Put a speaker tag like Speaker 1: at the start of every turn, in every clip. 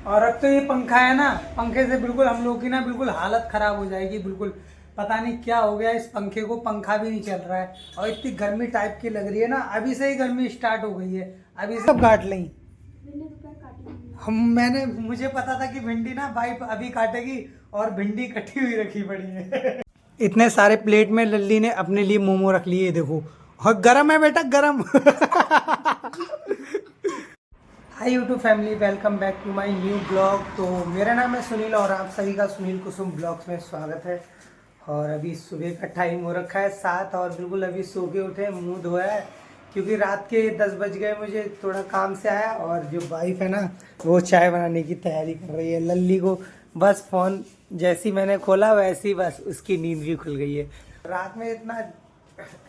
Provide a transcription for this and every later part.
Speaker 1: और अब तो ये पंखा है ना, पंखे से बिल्कुल हम लोग की ना बिल्कुल हालत खराब हो जाएगी बिल्कुल। पता नहीं क्या हो गया इस पंखे को, पंखा भी नहीं चल रहा है और इतनी गर्मी टाइप की लग रही है ना, अभी से ही गर्मी स्टार्ट हो गई है। अभी से सब काट लें हम, मैंने मुझे पता था कि भिंडी ना भाई अभी काटेगी और भिंडी कटी हुई रखी पड़ी है। इतने सारे प्लेट में लल्ली ने अपने लिए मोमो रख लिए, देखो। और गरम है बेटा, गरम। Hi YouTube family, welcome back to my new blog. तो मेरा नाम है सुनील और आप सभी का सुनील कुसुम ब्लॉग्स में स्वागत है। और अभी सुबह का टाइम हो रखा है 7 और बिल्कुल अभी सो के उठे, मुंह धोया है क्योंकि रात के 10 बज गए, मुझे थोड़ा काम से आया। और जो वाइफ है ना वो चाय बनाने की तैयारी कर रही है। लल्ली को बस फ़ोन जैसी मैंने खोला वैसे ही बस उसकी नींद भी खुल गई है। रात में इतना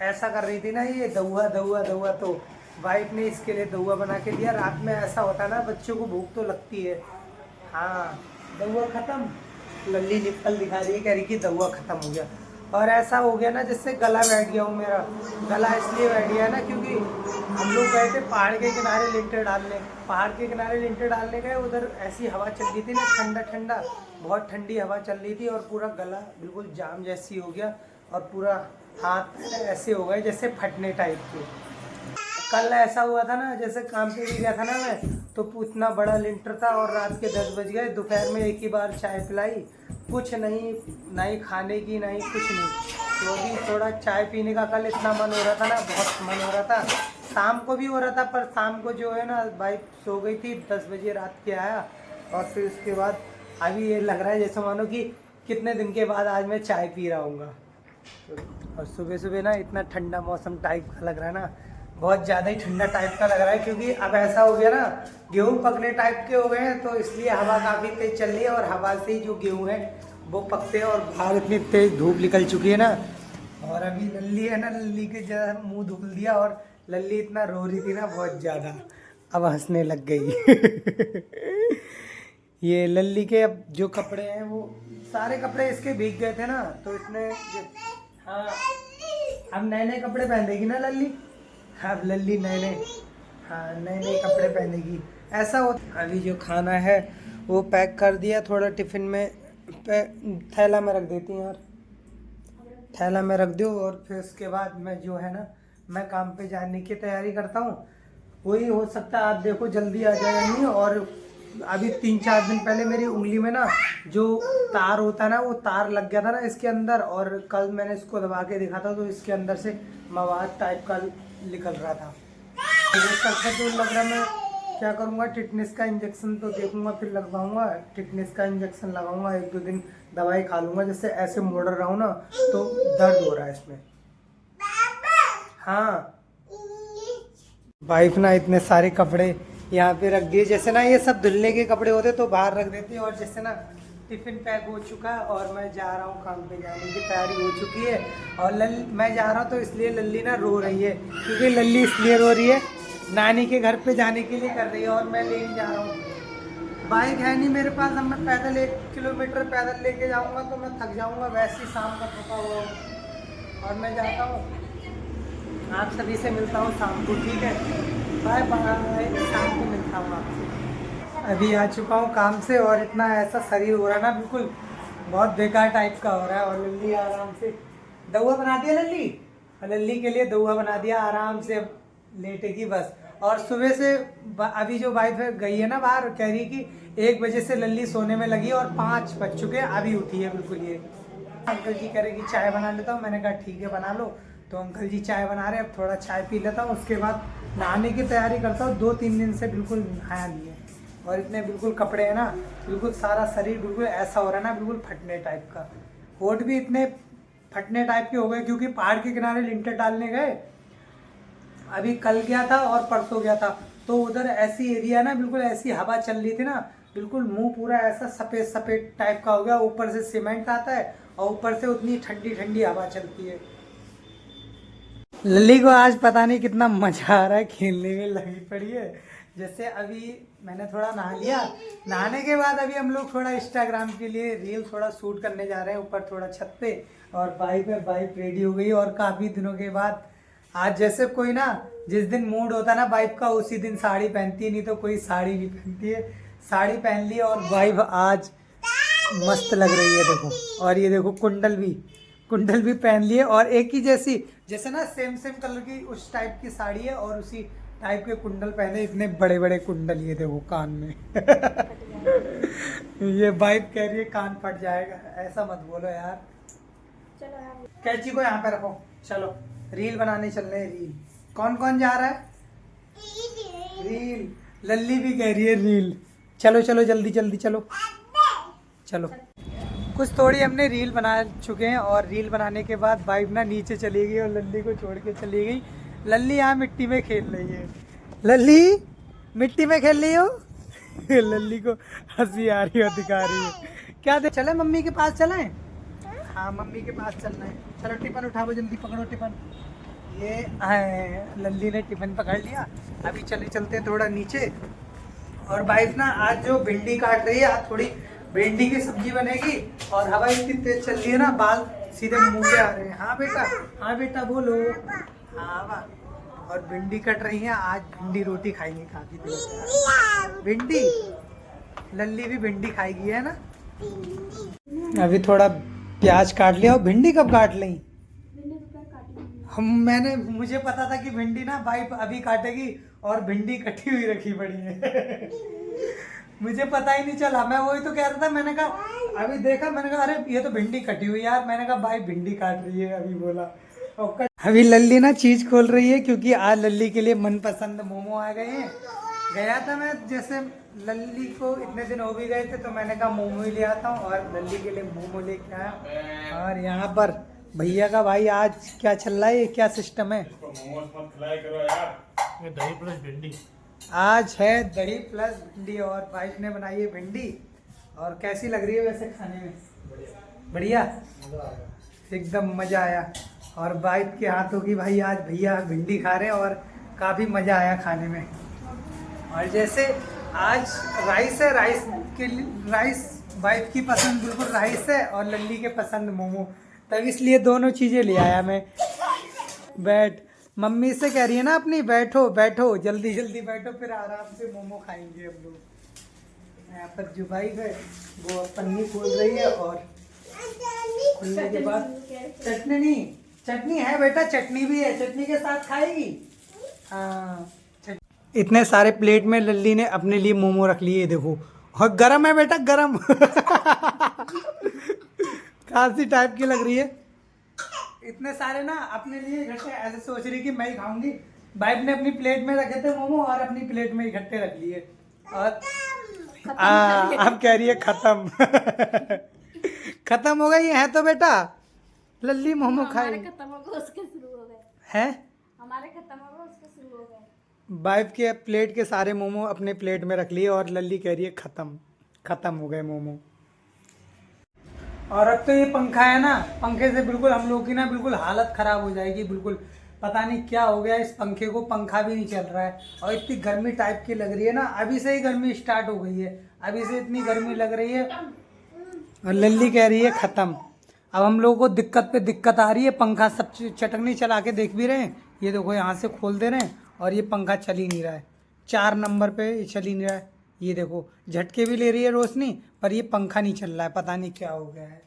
Speaker 1: ऐसा कर रही थी ना ये दहुआ दहुआ दहुआ, तो वाइफ ने इसके लिए दहुआ बना के दिया। रात में ऐसा होता है ना, बच्चों को भूख तो लगती है। हाँ, दहुआ खत्म, लल्ली निकल दिखा रही है, कह रही कि दहुआ खत्म हो गया। और ऐसा हो गया ना जिससे गला बैठ गया हूँ मेरा। गला इसलिए बैठ गया ना क्योंकि हम लोग गए थे पहाड़ के किनारे लिंटर डालने। पहाड़ के किनारे लिंटर डालने गए, उधर ऐसी हवा चल रही थी ना, ठंडा ठंडा, बहुत ठंडी हवा चल रही थी और पूरा गला बिल्कुल जाम जैसी हो गया और पूरा हाथ ऐसे हो गए जैसे फटने टाइप के। कल ऐसा हुआ था ना, जैसे काम पे भी गया था ना मैं, तो इतना बड़ा लिंटर था और रात के 10 बज गए। दोपहर में एक ही बार चाय पिलाई, कुछ नहीं, ना ही खाने की ना ही कुछ नहीं। तो अभी थोड़ा चाय पीने का कल इतना मन हो रहा था ना, बहुत मन हो रहा था। शाम को भी हो रहा था, पर शाम को जो है ना बाइक सो गई थी, 10 बजे रात के आया। और फिर उसके बाद अभी ये लग रहा है जैसे मानो कि कितने दिन के बाद आज मैं चाय पी रहा हूँ। और सुबह सुबह ना इतना ठंडा मौसम टाइप का लग रहा है ना, बहुत ज़्यादा ही ठंडा टाइप का लग रहा है क्योंकि अब ऐसा हो गया ना, गेहूँ पकने टाइप के हो गए हैं, तो इसलिए हवा काफ़ी तेज चल रही है और हवा से ही जो गेहूँ है वो पकते हैं। और बाहर इतनी तेज धूप निकल चुकी है ना। और अभी लल्ली है ना, लल्ली के जरा मुंह धुल दिया और लल्ली इतना रो रही थी ना बहुत ज़्यादा, अब हंसने लग गई। ये लल्ली के अब जो कपड़े हैं वो सारे कपड़े इसके भीग गए थे ना, तो इसने हाँ, अब नए नए कपड़े पहनेगी ना लल्ली। अब लल्ली नए नए, हाँ नए नए कपड़े पहनेगी। ऐसा हो। अभी जो खाना है वो पैक कर दिया, थोड़ा टिफिन में थैला में रख देती हूँ यार, थैला में रख दो। और फिर उसके बाद मैं जो है ना, मैं काम पे जाने की तैयारी करता हूँ। वही हो सकता है आप देखो जल्दी आ जाएगा नहीं। और अभी 3-4 दिन पहले मेरी उंगली में ना जो तार होता है ना, वो तार लग गया था ना इसके अंदर, और कल मैंने इसको दबा के देखा था तो इसके अंदर से मवाद टाइप का निकल रहा था। तो लग रहा, मैं क्या करूँगा, टिटनेस का इंजेक्शन तो देखूंगा, फिर लगवाऊंगा। टिटनेस का इंजेक्शन लगाऊंगा, 1-2 दिन दवाई खा लूँगा। जैसे ऐसे मोड़ रहा हूँ ना तो दर्द हो रहा है इसमें। हाँ, वाइफ ना इतने सारे कपड़े यहाँ पे रख दिए, जैसे ना ये सब धुलने के कपड़े होते तो बाहर रख देते। और जैसे ना टिफिन पैक हो चुका है और मैं जा रहा हूँ, काम पे जाने की तैयारी हो चुकी है। और मैं जा रहा हूँ तो इसलिए लल्ली ना रो रही है, क्योंकि लल्ली इसलिए रो रही है, नानी के घर पे जाने के लिए कर रही है और मैं लेने जा रहा हूँ। बाइक है नहीं मेरे पास, अब मैं पैदल 1 किलोमीटर पैदल लेके जाऊँगा तो मैं थक जाऊँगा, वैसे ही शाम का थका हुआ हूँ। और मैं जाता हूँ, आप सभी से मिलता हूँ शाम को, ठीक है, बाय बाय, शाम को मिलता हूँ आपसे। अभी आ चुका हूँ काम से और इतना ऐसा शरीर हो रहा है ना, बिल्कुल बहुत बेकार टाइप का हो रहा है। और लल्ली आराम से दहुआ बना दिया, लल्ली लल्ली के लिए दहुआ बना दिया, आराम से अब लेटेगी बस। और सुबह से अभी जो वाइफ गई है ना बाहर, कह रही कि 1 बजे से लल्ली सोने में लगी और 5 बज चुके हैं, अभी उठी है बिल्कुल। ये अंकल जी कह रहे कि चाय बना लेता हूँ, मैंने कहा ठीक है बना लो। तो अंकल जी चाय बना रहे, अब थोड़ा चाय पी लेता हूँ, उसके बाद नहाने की तैयारी करता हूँ। 2-3 दिन से बिल्कुल नहाया नहीं है और इतने बिल्कुल कपड़े हैं ना, बिल्कुल सारा शरीर बिल्कुल ऐसा हो रहा है ना, बिल्कुल फटने टाइप का। होठ भी इतने फटने टाइप के हो गए क्योंकि पहाड़ के किनारे लिंटर डालने गए। अभी कल गया था और परसों गया था, तो उधर ऐसी एरिया ना, बिल्कुल ऐसी हवा चल रही थी ना, बिल्कुल मुंह पूरा ऐसा सफ़ेद सफ़ेद टाइप का हो गया। ऊपर से सीमेंट आता है और ऊपर से उतनी ठंडी ठंडी हवा चलती है। लल्ली को आज पता नहीं कितना मजा आ रहा है, खेलने में लगी पड़ी है। जैसे अभी मैंने थोड़ा नहा लिया, नहाने के बाद अभी हम लोग थोड़ा इंस्टाग्राम के लिए रील थोड़ा शूट करने जा रहे हैं ऊपर थोड़ा छत पे। और बाइक रेडी हो गई और काफ़ी दिनों के बाद आज, जैसे कोई ना जिस दिन मूड होता है ना बाइक का, उसी दिन साड़ी पहनती है, नहीं तो कोई साड़ी नहीं पहनती है। साड़ी पहन ली और वाइफ आज मस्त लग रही है देखो। और ये देखो कुंडल भी पहन लिए और एक ही जैसी, जैसे ना सेम कलर की उस टाइप की साड़ी है और उसी टाइप के कुंडल पहने, इतने बड़े बड़े कुंडल ये देखो कान में। ये वाइफ कह रही है कान फट जाएगा, ऐसा मत बोलो यार। चलो कैची को यहाँ पे रखो, चलो रील बनाने चल रहे हैं। रील कौन कौन जा रहा है? रील लल्ली भी कह रही है रील। चलो चलो जल्दी जल्दी चलो चलो। कुछ थोड़ी हमने रील बना चुके हैं और रील बनाने के बाद वाइफ ना नीचे चली गई और लल्ली को छोड़ के चली गई। लल्ली यहाँ मिट्टी में खेल रही है। लल्ली मिट्टी में खेल रही हो? लल्ली को हंसी आ रही है, दिखा रही है क्या दे। चले मम्मी के पास चलें? हाँ मम्मी के पास चलना है। चलो टिफिन उठाओ, जल्दी पकड़ो टिफिन। ये लल्ली ने टिफिन पकड़ लिया। अभी चलते हैं थोड़ा नीचे। और वाइफ ना आज जो भिंडी काट रही है, आज थोड़ी भिंडी की सब्जी बनेगी। और हवा इतनी तेज चल रही है ना, बाल सीधे मुंह पे आ रहे हैं। हाँ बेटा बोलो। हाँ वाह। और भिंडी कट रही है, आज भिंडी रोटी खाएंगे काफी देर। भिंडी लल्ली भी भिंडी खाएगी है ना। अभी थोड़ा प्याज काट लिया। और भिंडी कब काट ली? मुझे पता था कि भिंडी ना वाइफ अभी काटेगी और भिंडी कटी हुई रखी पड़ी है। मुझे पता ही नहीं चला, मैं वही तो कह रहा था। मैंने कहा अभी देखा, मैंने कहा अरे ये तो भिंडी कटी हुई यार। मैंने कहा भाई भिंडी काट रही है, अभी बोला। और अभी लल्ली ना चीज खोल रही है क्योंकि आज लल्ली के लिए मनपसंद मोमो आ गए हैं। गया था मैं, जैसे लल्ली को इतने दिन हो भी गए थे तो मैंने कहा मोमो ही ले आता हूँ और लल्ली के लिए मोमो लेके आया। और यहाँ पर भैया का भाई आज क्या चल रहा है, ये क्या सिस्टम है?
Speaker 2: दही प्लस भिंडी
Speaker 1: आज है दही प्लस भिंडी और वाइफ ने बनाई है भिंडी। और कैसी लग रही है वैसे खाने में? बढ़िया, एकदम मज़ा आया। और वाइफ के हाथों की भाई आज भैया भिंडी खा रहे हैं और काफ़ी मज़ा आया खाने में। और जैसे आज राइस है, राइस वाइफ की पसंद बिल्कुल राइस है और लल्ली के पसंद मोमो, तब इसलिए दोनों चीज़ें ले आया मैं। बैठ, मम्मी से कह रही है ना अपनी, बैठो बैठो जल्दी जल्दी बैठो, फिर आराम से मोमो खाएंगे हम लोग। यहाँ पर जो वाइफ है वो पन्नी खोल रही है और खुलने के बाद चटनी है बेटा, चटनी भी है, चटनी के साथ खाएगी। हाँ इतने सारे प्लेट में लल्ली ने अपने लिए मोमो रख लिए, देखो। और गरम है बेटा, गरम। खांसी टाइप की लग रही है। इतने सारे ना अपने लिए इकट्ठे, ऐसे सोच रही कि मैं ही खाऊंगी। वाइफ ने अपनी प्लेट में रखे थे मोमो और अपनी प्लेट में इकट्ठे रख लिए। और अब कह रही है खत्म। खत्म हो गई है तो बेटा लल्ली मोमो खाए।
Speaker 3: खत्म हो गए उसके शुरू हो गए
Speaker 1: हैं,
Speaker 3: हमारे खत्म हो गए उसके शुरू हो गए।
Speaker 1: वाइफ के प्लेट के सारे मोमो अपने प्लेट में रख लिए और लल्ली कह रही है खत्म हो गए मोमो। और अब तो ये पंखा है ना, पंखे से बिल्कुल हम लोग की ना बिल्कुल हालत ख़राब हो जाएगी। बिल्कुल पता नहीं क्या हो गया इस पंखे को, पंखा भी नहीं चल रहा है और इतनी गर्मी टाइप की लग रही है ना। अभी से ही गर्मी स्टार्ट हो गई है, अभी से इतनी गर्मी लग रही है। और लल्ली कह रही है ख़त्म। अब हम लोगों को दिक्कत पे दिक्कत आ रही है। पंखा सब चटकनी चला के देख भी रहे हैं, ये देखो यहाँ से खोल दे रहे हैं और ये पंखा चल ही नहीं रहा है। 4 नंबर पे चल ही नहीं रहा है। ये देखो झटके भी ले रही है रोशनी, पर ये पंखा नहीं चल रहा है, पता नहीं क्या हो गया है।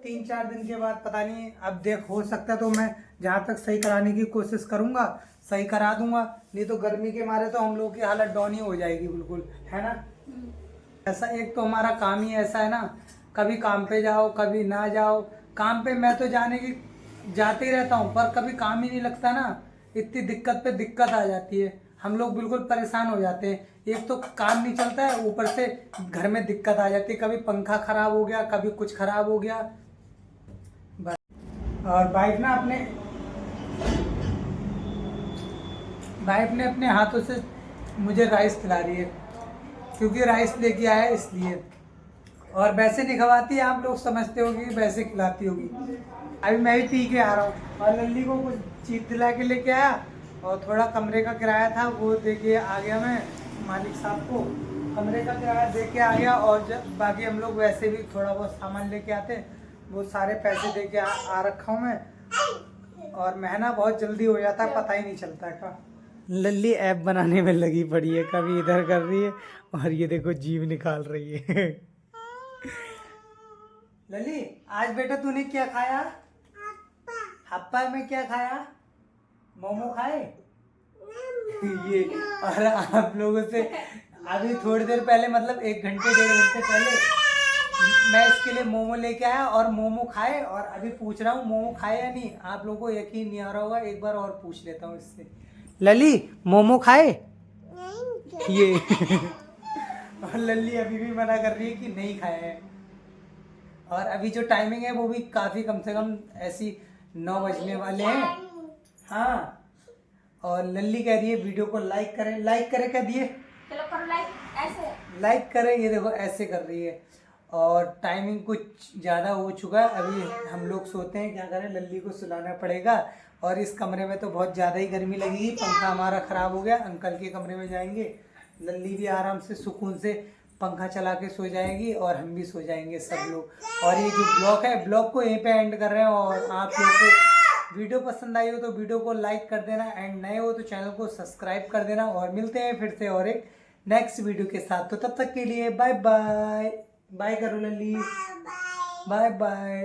Speaker 1: 3-4 दिन के बाद पता नहीं, अब देख हो सकता है तो मैं जहाँ तक सही कराने की कोशिश करूँगा, सही करा दूंगा। नहीं तो गर्मी के मारे तो हम लोग की हालत डाउन ही हो जाएगी बिल्कुल, है ना। ऐसा एक तो हमारा काम ही ऐसा है ना, कभी काम पे जाओ कभी ना जाओ। काम पे मैं तो जाते ही रहता हूँ, पर कभी काम ही नहीं लगता ना। इतनी दिक्कत पे दिक्कत आ जाती है, हम लोग बिल्कुल परेशान हो जाते हैं। एक तो काम नहीं चलता है, ऊपर से घर में दिक्कत आ जाती है। कभी पंखा खराब हो गया, कभी कुछ खराब हो गया। और वाइफ ने अपने हाथों से मुझे राइस खिला रही है, क्योंकि राइस लेके आया इसलिए। और वैसे नहीं खवाती, आप लोग समझते होगी वैसे खिलाती होगी। अभी मैं भी पी के आ रहा हूँ और लल्ली को कुछ चीज दिला के लेके आया और थोड़ा कमरे का किराया था वो दे के आ गया। मैं मालिक साहब को कमरे का किराया दे के आ गया। और जब बाकी हम लोग वैसे भी थोड़ा बहुत सामान लेके आते, वो सारे पैसे दे के आ रखा हूँ मैं। और महीना बहुत जल्दी हो जाता है, पता ही नहीं चलता है का। लल्ली ऐप बनाने में लगी पड़ी है, कभी इधर कर रही है और ये देखो जीभ निकाल रही है। लल्ली आज बेटा तूने क्या खाया? हप्पा में क्या खाया? मोमो खाए? ये और आप लोगों से अभी थोड़ी देर पहले मतलब 1 घंटे 1.5 घंटे पहले मैं इसके लिए मोमो लेके आया और मोमो खाए, और अभी पूछ रहा हूँ मोमो खाए या नहीं। आप लोगों को यकीन नहीं आ रहा होगा, एक बार और पूछ लेता हूँ इससे। लली मोमो खाए? ये और लल्ली अभी भी मना कर रही है कि नहीं खाए हैं। और अभी जो टाइमिंग है वो भी काफ़ी कम से कम ऐसी 9 बजने वाले हैं। हाँ, और लल्ली कह रही है वीडियो को लाइक करें। लाइक करें कह दिए,
Speaker 3: चलो करो लाइक ऐसे।
Speaker 1: लाइक करें। ये देखो ऐसे कर रही है। और टाइमिंग कुछ ज़्यादा हो चुका है, अभी हम लोग सोते हैं। क्या करें, लल्ली को सुलाना पड़ेगा। और इस कमरे में तो बहुत ज़्यादा ही गर्मी लगेगी, पंखा हमारा ख़राब हो गया। अंकल के कमरे में जाएंगे, लल्ली भी आराम से सुकून से पंखा चला के सो जाएगी और हम भी सो जाएंगे सब लोग। और ये जो ब्लॉग है, ब्लॉग को यहीं पे एंड कर रहे हैं। और आप लोग को वीडियो पसंद आई हो तो वीडियो को लाइक कर देना, एंड नए हो तो चैनल को सब्सक्राइब कर देना। और मिलते हैं फिर से और एक नेक्स्ट वीडियो के साथ। तो तब तक के लिए बाय बाय। बाय करो लल्ली, बाय बाय।